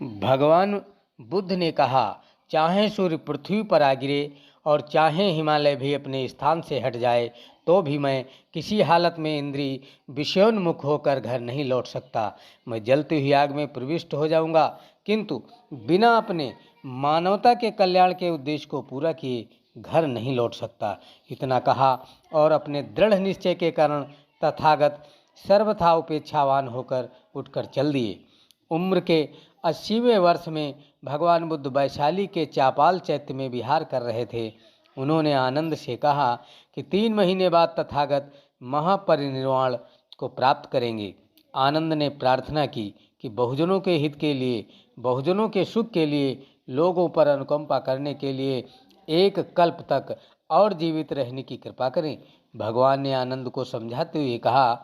भगवान बुद्ध ने कहा, चाहे सूर्य पृथ्वी पर आ गिरे और चाहे हिमालय भी अपने स्थान से हट जाए, तो भी मैं किसी हालत में इंद्रिय विषयोन्मुख होकर घर नहीं लौट सकता। मैं जलती हुई आग में प्रविष्ट हो जाऊंगा, किंतु बिना अपने मानवता के कल्याण के उद्देश्य को पूरा किए घर नहीं लौट सकता। इतना कहा और अपने दृढ़ निश्चय के कारण तथागत सर्वथा उपेक्षावान होकर उठकर चल दिए। उम्र के 80वें वर्ष में भगवान बुद्ध वैशाली के चापाल चैत्य में विहार कर रहे थे। उन्होंने आनंद से कहा कि 3 महीने बाद तथागत महापरिनिर्वाण को प्राप्त करेंगे। आनंद ने प्रार्थना की कि बहुजनों के हित के लिए, बहुजनों के सुख के लिए, लोगों पर अनुकंपा करने के लिए एक कल्प तक और जीवित रहने की कृपा करें। भगवान ने आनंद को समझाते हुए कहा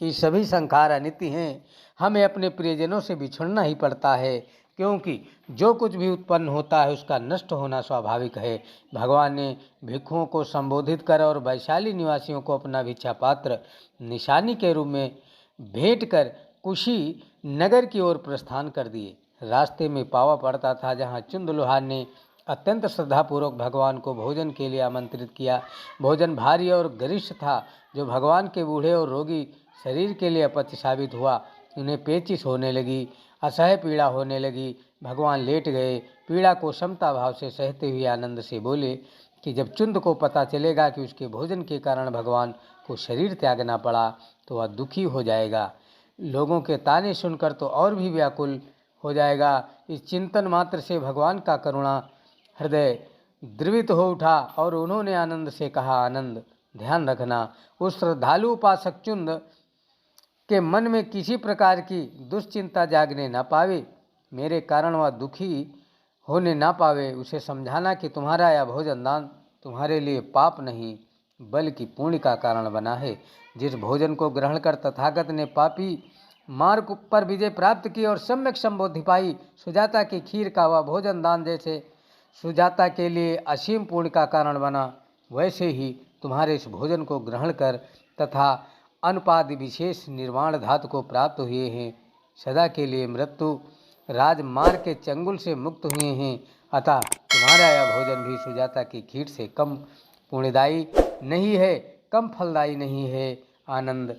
कि सभी संखार अनित्य हैं, हमें अपने प्रियजनों से बिछड़ना ही पड़ता है, क्योंकि जो कुछ भी उत्पन्न होता है उसका नष्ट होना स्वाभाविक है। भगवान ने भिक्षुओं को संबोधित कर और वैशाली निवासियों को अपना भिक्षा पात्र निशानी के रूप में भेंट कर कुशी नगर की ओर प्रस्थान कर दिए। रास्ते में पावा पड़ता था, जहाँ चुंद लोहार ने अत्यंत श्रद्धापूर्वक भगवान को भोजन के लिए आमंत्रित किया। भोजन भारी और गरिष्ठ था, जो भगवान के बूढ़े और रोगी शरीर के लिए अपच साबित हुआ। उन्हें पेचिश होने लगी, असह्य पीड़ा होने लगी। भगवान लेट गए। पीड़ा को समता भाव से सहते हुए आनंद से बोले कि जब चुंद को पता चलेगा कि उसके भोजन के कारण भगवान को शरीर त्यागना पड़ा, तो वह दुखी हो जाएगा। लोगों के ताने सुनकर तो और भी व्याकुल हो जाएगा। इस चिंतन मात्र से भगवान का करुणा हृदय द्रवित हो उठा और उन्होंने आनंद से कहा, आनंद, ध्यान रखना, उस श्रद्धालु उपासक चुंद के मन में किसी प्रकार की दुश्चिंता जागने न पावे, मेरे कारण वह दुखी होने ना पावे। उसे समझाना कि तुम्हारा यह भोजन दान तुम्हारे लिए पाप नहीं बल्कि पुण्य का कारण बना है। जिस भोजन को ग्रहण कर तथागत ने पापी मार्ग पर विजय प्राप्त की और सम्यक संबोधि पाई, सुजाता की खीर का वह भोजन दान जैसे सुजाता के लिए असीम पुण्य का कारण बना, वैसे ही तुम्हारे इस भोजन को ग्रहण कर तथा अनुपादि विशेष निर्वाण धातु को प्राप्त हुए हैं, सदा के लिए मृत्यु राजमार्ग के चंगुल से मुक्त हुए हैं। अतः तुम्हारा यह भोजन भी सुजाता की खीर से कम पुण्यदायी नहीं है, कम फलदायी नहीं है। आनंद,